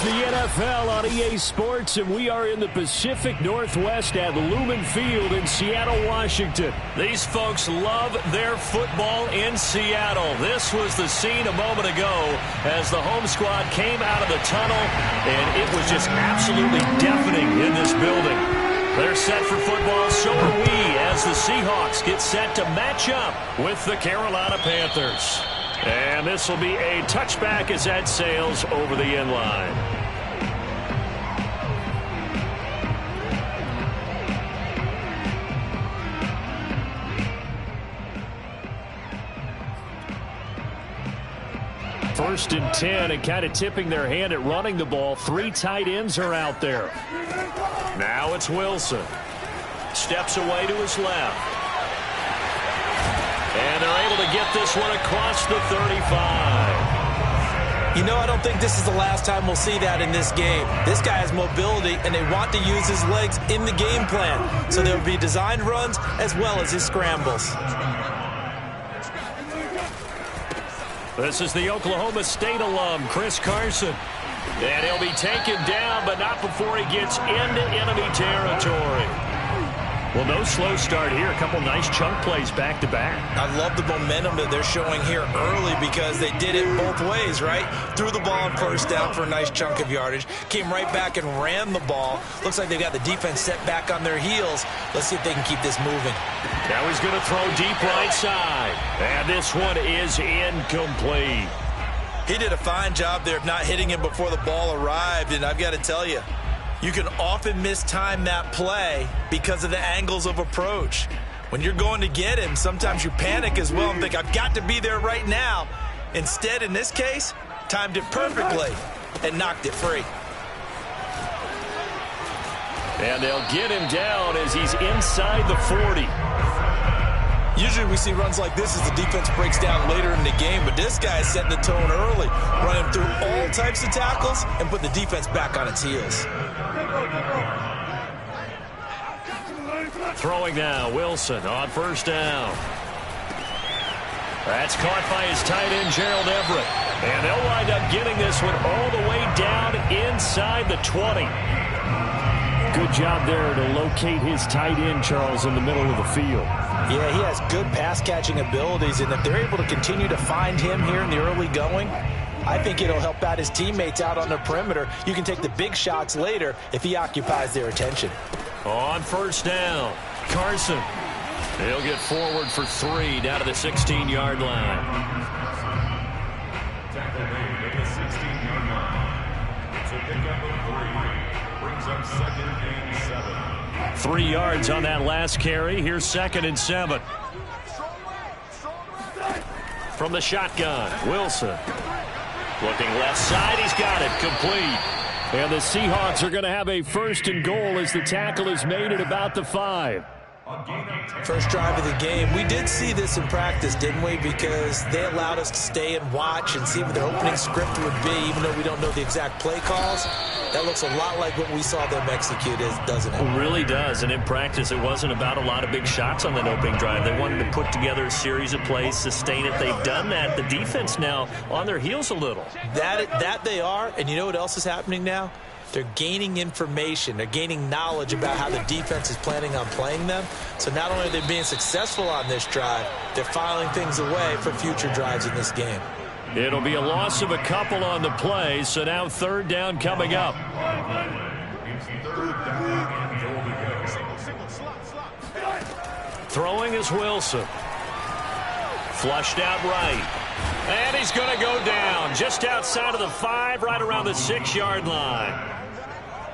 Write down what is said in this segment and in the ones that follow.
the NFL on EA Sports, and we are in the Pacific Northwest at Lumen Field in Seattle, Washington. These folks love their football in Seattle. This was the scene a moment ago as the home squad came out of the tunnel, and it was just absolutely deafening in this building. They're set for football, so are we, as the Seahawks get set to match up with the Carolina Panthers. And this will be a touchback as that sails over the end line. First and 10, and kind of tipping their hand at running the ball. 3 tight ends are out there. Now it's Wilson. Steps away to his left. And they're able to get this one across the 35. You know, I don't think this is the last time we'll see that in this game. This guy has mobility, and they want to use his legs in the game plan. So there will be designed runs as well as his scrambles. This is the Oklahoma State alum, Chris Carson. And he'll be taken down, but not before he gets into enemy territory. Well, no slow start here. A couple nice chunk plays back-to-back. I love the momentum that they're showing here early because they did it both ways, right? Threw the ball on first down for a nice chunk of yardage. Came right back and ran the ball. Looks like they've got the defense set back on their heels. Let's see if they can keep this moving. Now he's going to throw deep right side. And this one is incomplete. He did a fine job there of not hitting him before the ball arrived, and I've got to tell you, you can often mistime that play because of the angles of approach. When you're going to get him, sometimes you panic as well and think, I've got to be there right now. Instead, in this case, timed it perfectly and knocked it free. And they'll get him down as he's inside the 40. Usually we see runs like this as the defense breaks down later in the game, but this guy is setting the tone early, running through all types of tackles and put the defense back on its heels. Throwing now, Wilson on first down. That's caught by his tight end, Gerald Everett. And they'll wind up getting this one all the way down inside the 20. Good job there to locate his tight end, Charles, in the middle of the field. Yeah, he has good pass-catching abilities, and if they're able to continue to find him here in the early going, I think it'll help out his teammates out on the perimeter. You can take the big shots later if he occupies their attention. On first down, Carson. He'll get forward for 3 down to the 16-yard line. Tackle made at the 16-yard line. It's a pickup of 3. Brings up 2nd and 7. 3 yards on that last carry. Here's 2nd and 7. From the shotgun, Wilson. Looking left side, he's got it, complete. And the Seahawks are going to have a 1st and goal as the tackle is made at about the 5. First drive of the game. We did see this in practice, didn't we? Because they allowed us to stay and watch and see what their opening script would be, even though we don't know the exact play calls. That looks a lot like what we saw them execute, doesn't it? It really does. And in practice, it wasn't about a lot of big shots on that opening drive. They wanted to put together a series of plays, sustain it. They've done that. The defense now on their heels a little. That they are. And you know what else is happening now? They're gaining information. They're gaining knowledge about how the defense is planning on playing them. So not only are they being successful on this drive, they're filing things away for future drives in this game. It'll be a loss of a couple on the play, so now 3rd down coming up. Throwing is Wilson. Flushed out right. And he's going to go down just outside of the 5, right around the 6-yard line.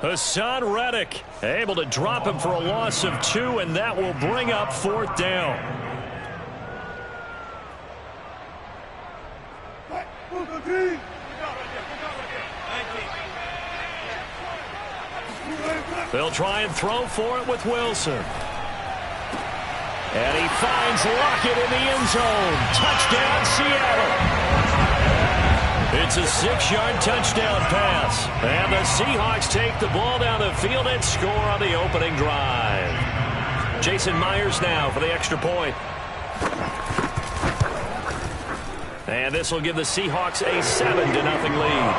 Hassan Reddick able to drop him for a loss of 2, and that will bring up 4th down. They'll try and throw for it with Wilson. And he finds Lockett in the end zone. Touchdown, Seattle. It's a 6-yard touchdown pass. And the Seahawks take the ball down the field and score on the opening drive. Jason Myers now for the extra point. And this will give the Seahawks a 7-0 lead.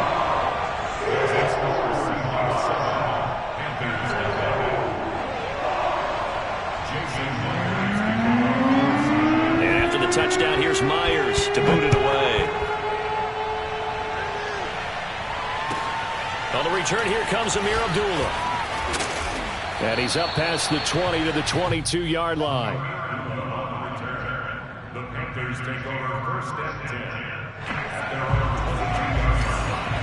And after the touchdown, here's Myers to boot it away. On the return, here comes Amir Abdullah. And he's up past the 20 to the 22-yard line. The Panthers take over first and 10 at their own 22-yard line.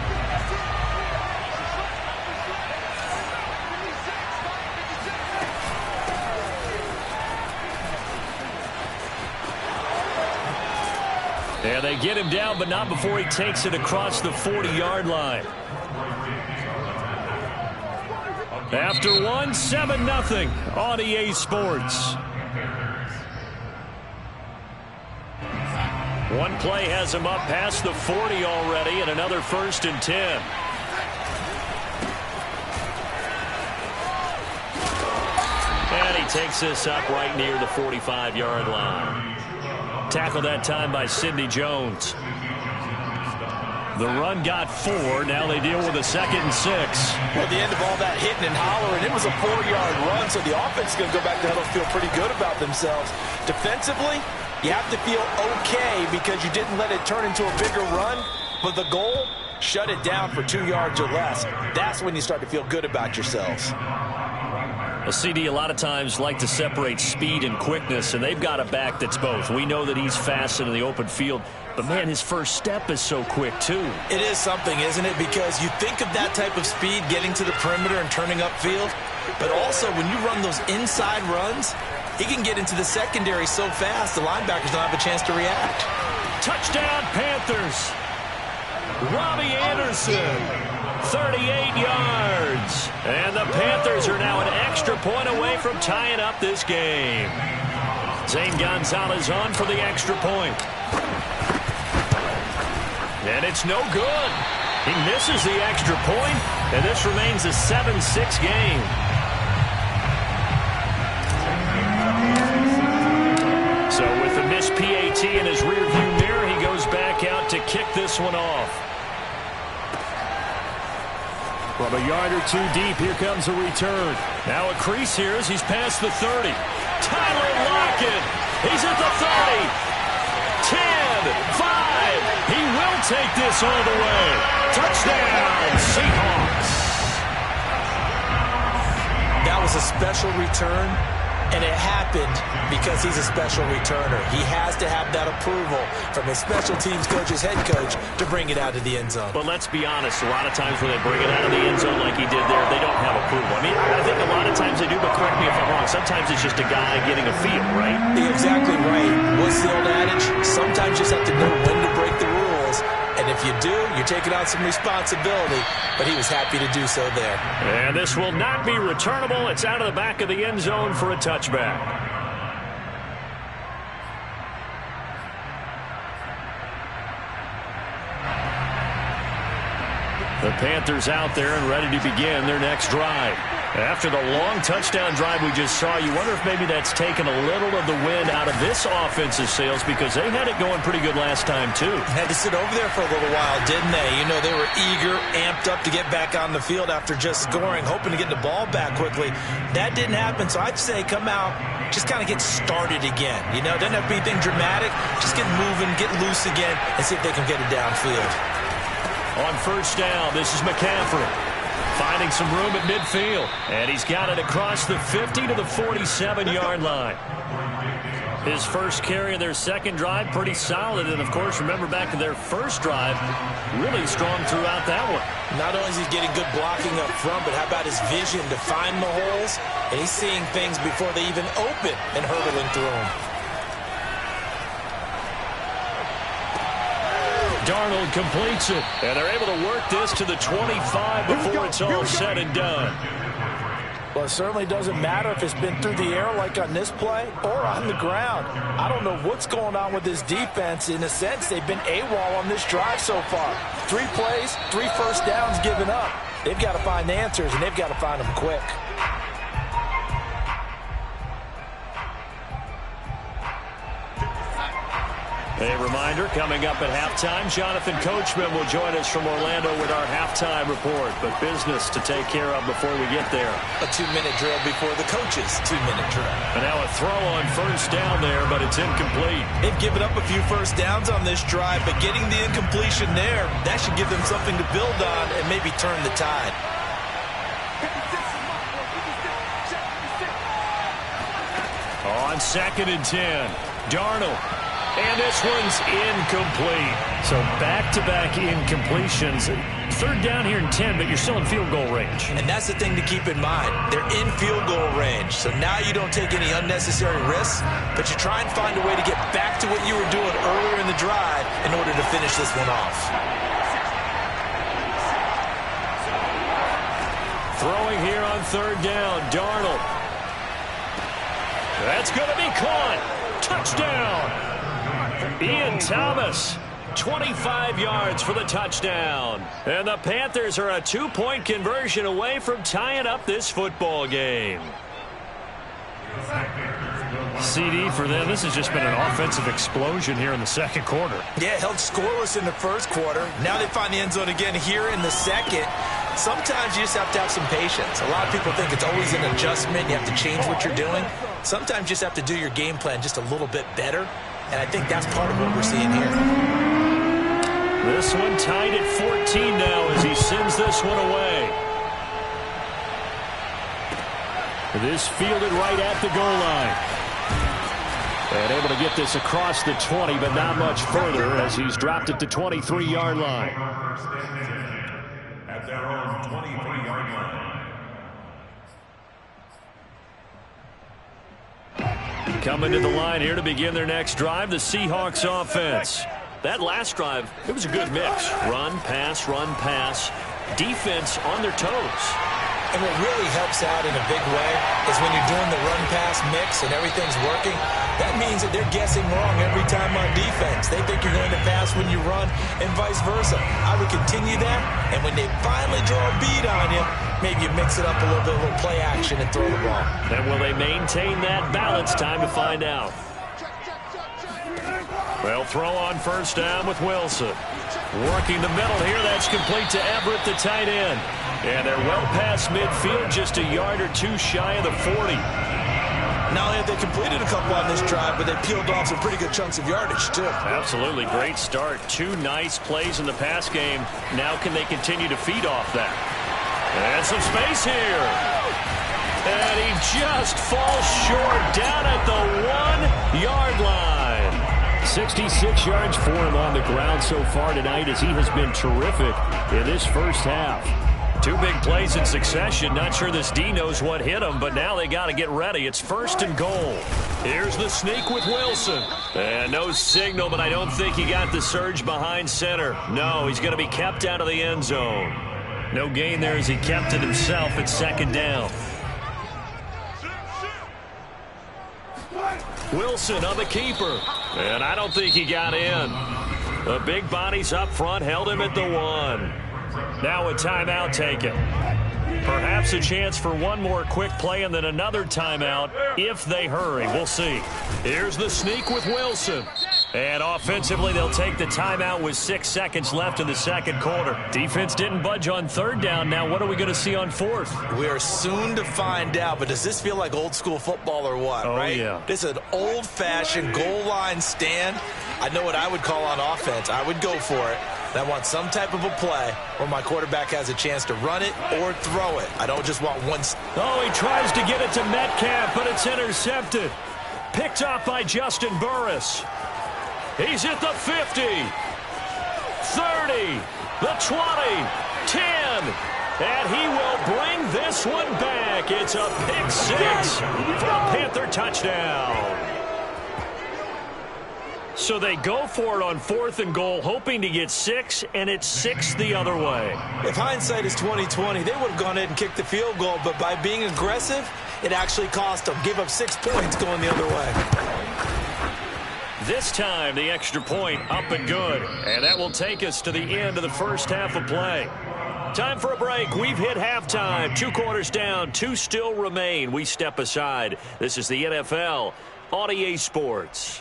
And they get him down, but not before he takes it across the 40-yard line. After one, 7-0 on EA Sports. One play has him up past the 40 already, and another 1st and 10. And he takes this up right near the 45-yard line. Tackled that time by Sidney Jones. The run got 4. Now they deal with a 2nd and 6. Well, at the end of all that hitting and hollering, it was a 4-yard run, so the offense is going to go back to huddle, feel pretty good about themselves. Defensively, you have to feel okay because you didn't let it turn into a bigger run, but the goal, shut it down for 2 yards or less. That's when you start to feel good about yourselves. Well, CD, a lot of times like to separate speed and quickness, and they've got a back that's both. We know that he's fast in the open field, but, man, his first step is so quick, too. It is something, isn't it? Because you think of that type of speed getting to the perimeter and turning upfield, but also when you run those inside runs, he can get into the secondary so fast the linebackers don't have a chance to react. Touchdown, Panthers. Robbie Anderson, 38 yards. And the Panthers are now an extra point away from tying up this game. Zane Gonzalez on for the extra point. And it's no good. He misses the extra point, and this remains a 7-6 game. So with the missed PAT in his rearview mirror, he goes back out to kick this one off. From a yard or two deep, here comes a return. Now a crease here as he's past the 30. Tyler Lockett, he's at the 30. 10, 5, he will take this all the way. Touchdown, Seahawks. That was a special return, and it happened because he's a special returner. He has to have that approval from his special teams coach's head coach to bring it out of the end zone. But let's be honest, a lot of times when they bring it out of the end zone like he did there, they don't have approval. I mean, I think a lot of times they do, but correct me if I'm wrong. Sometimes it's just a guy getting a feel, right? You're exactly right. What's the old adage? Sometimes you just have to know when to break the rules. And if you do, you're taking on some responsibility. But he was happy to do so there. And this will not be returnable. It's out of the back of the end zone for a touchback. The Panthers out there and ready to begin their next drive. After the long touchdown drive we just saw, you wonder if maybe that's taken a little of the wind out of this offensive sails because they had it going pretty good last time, too. Had to sit over there for a little while, didn't they? You know, they were eager, amped up to get back on the field after just scoring, hoping to get the ball back quickly. That didn't happen, so I'd say come out, just kind of get started again. You know, it doesn't have to be anything dramatic. Just get moving, get loose again, and see if they can get it downfield. On first down, this is McCaffrey. Finding some room at midfield. And he's got it across the 50 to the 47-yard line. His first carry of their second drive, pretty solid. And, of course, remember back to their first drive, really strong throughout that one. Not only is he getting good blocking up front, but how about his vision to find the holes? And he's seeing things before they even open and hurdling through them. Darnold completes it, and they're able to work this to the 25 before it's all said and done. Well, it certainly doesn't matter if it's been through the air like on this play or on the ground. I don't know what's going on with this defense. In a sense, they've been AWOL on this drive so far. 3 plays, 3 first downs given up. They've got to find answers, and they've got to find them quick. A reminder, coming up at halftime, Jonathan Coachman will join us from Orlando with our halftime report. But business to take care of before we get there. A 2-minute drill before the coach's 2-minute drill. And now a throw on first down there, but it's incomplete. They've given up a few first downs on this drive, but getting the incompletion there, that should give them something to build on and maybe turn the tide. On 2nd and 10, Darnold. And this one's incomplete. So back-to-back incompletions. 3rd down here and 10, but you're still in field goal range. And that's the thing to keep in mind. They're in field goal range. So now you don't take any unnecessary risks, but you try and find a way to get back to what you were doing earlier in the drive in order to finish this one off. Throwing here on 3rd down, Darnold. That's going to be caught. Touchdown. Ian Thomas, 25 yards for the touchdown. And the Panthers are a 2-point conversion away from tying up this football game. CD for them. This has just been an offensive explosion here in the 2nd quarter. Yeah, held scoreless in the 1st quarter. Now they find the end zone again here in the 2nd. Sometimes you just have to have some patience. A lot of people think it's always an adjustment. You have to change what you're doing. Sometimes you just have to do your game plan just a little bit better. And I think that's part of what we're seeing here. This one tied at 14 now as he sends this one away. This fielded right at the goal line. And able to get this across the 20, but not much further as he's dropped it to 23-yard line. At their own 23-yard line. Coming to the line here to begin their next drive, the Seahawks offense. That last drive, it was a good mix. Run, pass, defense on their toes. And what really helps out in a big way is when you're doing the run-pass mix and everything's working, that means that they're guessing wrong every time on defense. They think you're going to pass when you run and vice versa. I would continue that, and when they finally draw a bead on you, maybe you mix it up a little bit, a little play action and throw the ball. And will they maintain that balance? Time to find out. They'll throw on first down with Wilson. Working the middle here, that's complete to Everett, the tight end. And they're well past midfield, just a yard or two shy of the 40. Not only have they completed a couple on this drive, but they peeled off some pretty good chunks of yardage, too. Absolutely. Great start. 2 nice plays in the pass game. Now can they continue to feed off that? And some space here. And he just falls short down at the 1-yard line. 66 yards for him on the ground so far tonight as he has been terrific in this first half. 2 big plays in succession. Not sure this D knows what hit him, but now they got to get ready. It's 1st and goal. Here's the sneak with Wilson. And no signal, but I don't think he got the surge behind center. No, he's going to be kept out of the end zone. No gain there as he kept it himself at 2nd down. Wilson on the keeper. And I don't think he got in. The big bodies up front held him at the 1. Now a timeout taken. Perhaps a chance for one more quick play and then another timeout if they hurry. We'll see. Here's the sneak with Wilson. And offensively, they'll take the timeout with 6 seconds left in the 2nd quarter. Defense didn't budge on 3rd down. Now what are we going to see on 4th? We are soon to find out, but does this feel like old school football or what, right? Yeah. This is an old-fashioned goal line stand. I know what I would call on offense. I would go for it. And I want some type of a play where my quarterback has a chance to run it or throw it. I don't just want one. Oh, he tries to get it to Metcalf, but it's intercepted. Picked up by Justin Burris. He's at the 50, 30, the 20, 10, and he will bring this one back. It's a pick 6 for a Panther touchdown. So they go for it on 4th and goal, hoping to get 6, and it's 6 the other way. If hindsight is 20/20, they would have gone ahead and kicked the field goal, but by being aggressive, it actually cost them. Give up 6 points going the other way. This time, the extra point up and good. And that will take us to the end of the first half of play. Time for a break. We've hit halftime. 2 quarters down. 2 still remain. We step aside. This is the NFL on EA Sports.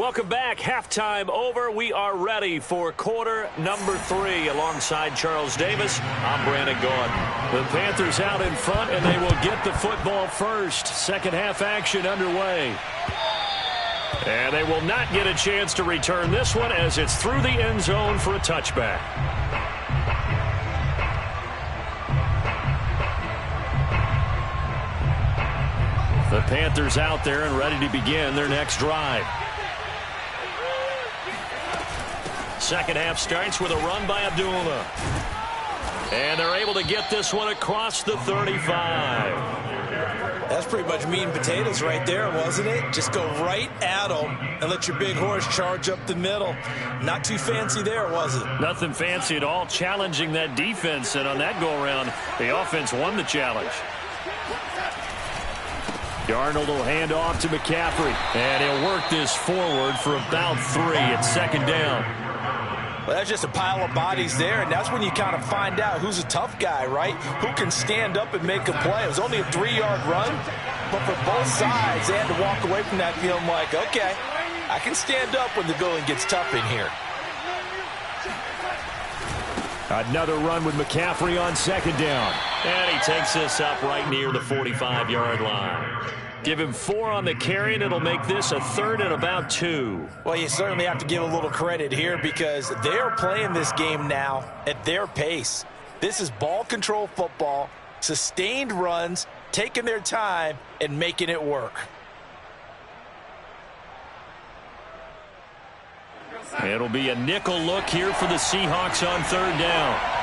Welcome back. Halftime over. We are ready for quarter number 3. Alongside Charles Davis, I'm Brandon Gaudin. The Panthers out in front, and they will get the football first. Second half action underway. And they will not get a chance to return this one as it's through the end zone for a touchback. The Panthers out there and ready to begin their next drive. Second half starts with a run by Abdullah. And they're able to get this one across the 35. That's pretty much meat and potatoes right there, wasn't it? Just go right at them and let your big horse charge up the middle. Not too fancy there, was it? Nothing fancy at all, challenging that defense. And on that go-around, the offense won the challenge. Darnold will hand off to McCaffrey. And he'll work this forward for about 3 at second down. Well, that's just a pile of bodies there, and that's when you kind of find out who's a tough guy, right? Who can stand up and make a play. It was only a 3-yard run, but for both sides, they had to walk away from that feeling like, okay, I can stand up when the going gets tough in here. Another run with McCaffrey on second down. And he takes this up right near the 45-yard line. Give him 4 on the carry, and it'll make this a 3rd and about 2. Well, you certainly have to give a little credit here because they're playing this game now at their pace. This is ball control football, sustained runs, taking their time, and making it work. It'll be a nickel look here for the Seahawks on 3rd down.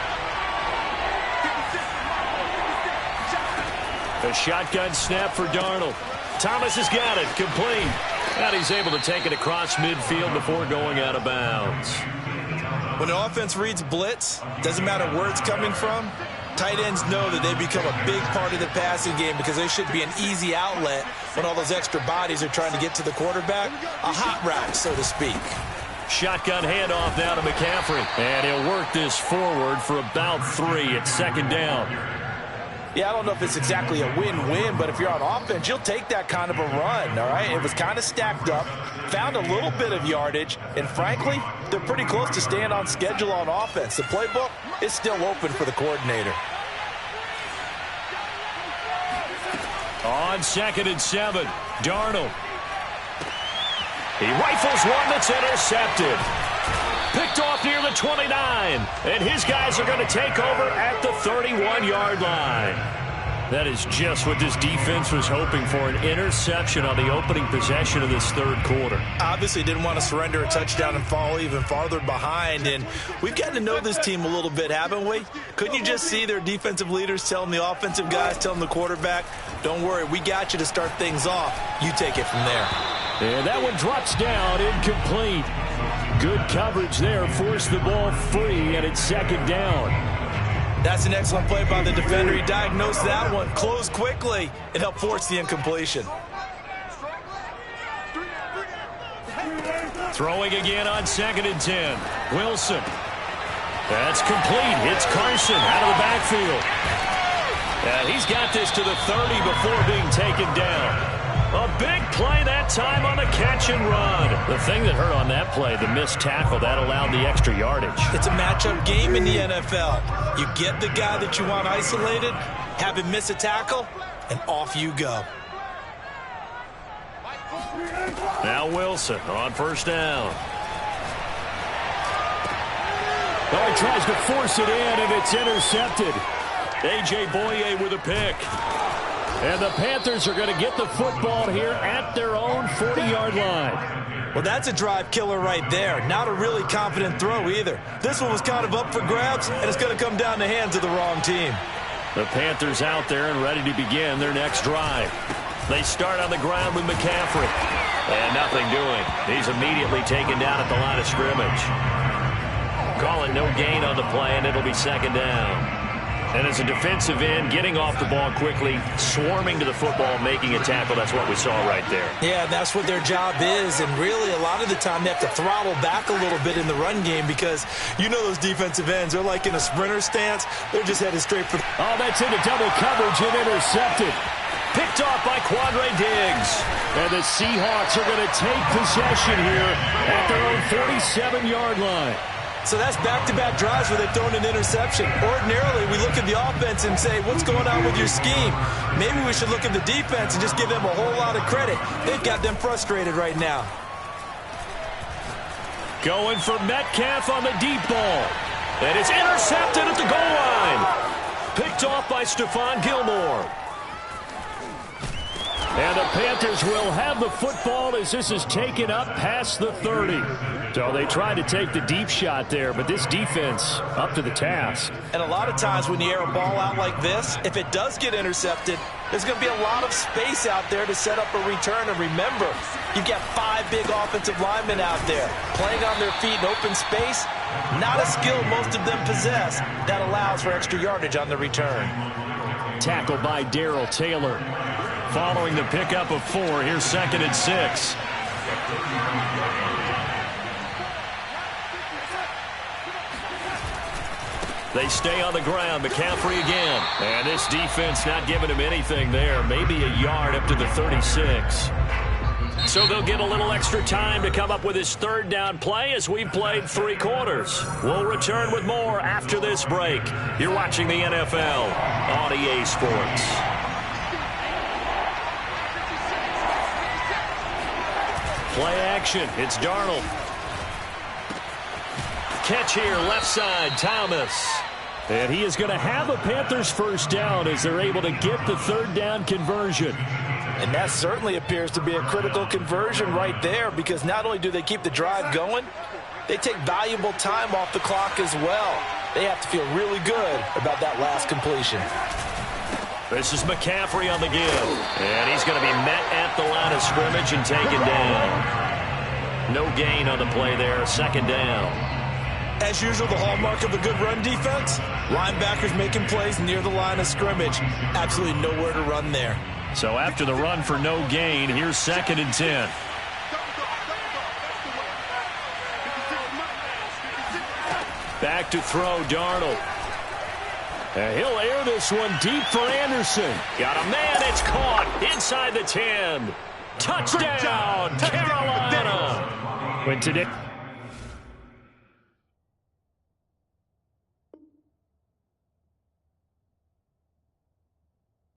A shotgun snap for Darnold. Thomas has got it, complete. And he's able to take it across midfield before going out of bounds. When the offense reads blitz, doesn't matter where it's coming from, tight ends know that they become a big part of the passing game because they should be an easy outlet when all those extra bodies are trying to get to the quarterback. A hot route, so to speak. Shotgun handoff now to McCaffrey. And he'll work this forward for about 3 at second down. Yeah, I don't know if it's exactly a win-win, but if you're on offense, you'll take that kind of a run, all right? It was kind of stacked up, found a little bit of yardage, and frankly, they're pretty close to staying on schedule on offense. The playbook is still open for the coordinator. On 2nd and 7, Darnold. He rifles one that's intercepted. Picked off near the 29. And his guys are going to take over at the 31-yard line. That is just what this defense was hoping for, an interception on the opening possession of this 3rd quarter. Obviously didn't want to surrender a touchdown and fall even farther behind. And we've gotten to know this team a little bit, haven't we? Couldn't you just see their defensive leaders telling the offensive guys, telling the quarterback, don't worry, we got you to start things off. You take it from there. And that one drops down, incomplete. Good coverage there, forced the ball free, and it's second down. That's an excellent play by the defender. He diagnosed that one, closed quickly, and helped force the incompletion. Throwing again on 2nd and 10. Wilson. That's complete. It's Carson out of the backfield. And he's got this to the 30 before being taken down. A big play that time on the catch and run. The thing that hurt on that play, the missed tackle, that allowed the extra yardage. It's a matchup game in the NFL. You get the guy that you want isolated, have him miss a tackle, and off you go. Now Wilson on 1st down. Oh, he tries to force it in, and it's intercepted. A.J. Boye with a pick. And the Panthers are going to get the football here at their own 40-yard line. Well, that's a drive killer right there. Not a really confident throw either. This one was kind of up for grabs, and it's going to come down the hands of the wrong team. The Panthers out there and ready to begin their next drive. They start on the ground with McCaffrey. And nothing doing. He's immediately taken down at the line of scrimmage. Calling no gain on the play, and it'll be second down. And as a defensive end, getting off the ball quickly, swarming to the football, making a tackle, that's what we saw right there. Yeah, that's what their job is. And really, a lot of the time, they have to throttle back a little bit in the run game because you know those defensive ends, they're like in a sprinter stance. They're just headed straight for the... Oh, that's into double coverage and intercepted. Picked off by Quadre Diggs. And the Seahawks are going to take possession here at their own 47-yard line. So that's back-to-back drives where they've thrown an interception. Ordinarily, we look at the offense and say, what's going on with your scheme? Maybe we should look at the defense and just give them a whole lot of credit. They've got them frustrated right now. Going for Metcalf on the deep ball. And it's intercepted at the goal line. Picked off by Stephon Gilmore. And the Panthers will have the football as this is taken up past the 30. So they tried to take the deep shot there, but this defense up to the task. And a lot of times when you air a ball out like this, if it does get intercepted, there's going to be a lot of space out there to set up a return. And remember, you've got 5 big offensive linemen out there playing on their feet in open space. Not a skill most of them possess that allows for extra yardage on the return. Tackled by Darrell Taylor. Following the pickup of 4, here's 2nd and 6. They stay on the ground. McCaffrey again. And this defense not giving him anything there. Maybe a yard up to the 36. So they'll get a little extra time to come up with his 3rd down play as we've played 3 quarters. We'll return with more after this break. You're watching the NFL on EA Sports. Play action. It's Darnold. Catch here, left side, Thomas. And he is going to have a Panthers 1st down as they're able to get the 3rd down conversion. And that certainly appears to be a critical conversion right there, because not only do they keep the drive going, they take valuable time off the clock as well. They have to feel really good about that last completion. This is McCaffrey on the give. And he's going to be met at the line of scrimmage and taken down. No gain on the play there, 2nd down. As usual, the hallmark of a good run defense, linebackers making plays near the line of scrimmage. Absolutely nowhere to run there. So after the run for no gain, here's 2nd and 10. Back to throw, Darnold. And he'll air this one deep for Anderson. Got a man, it's caught inside the 10. Touchdown, Carolina. When today...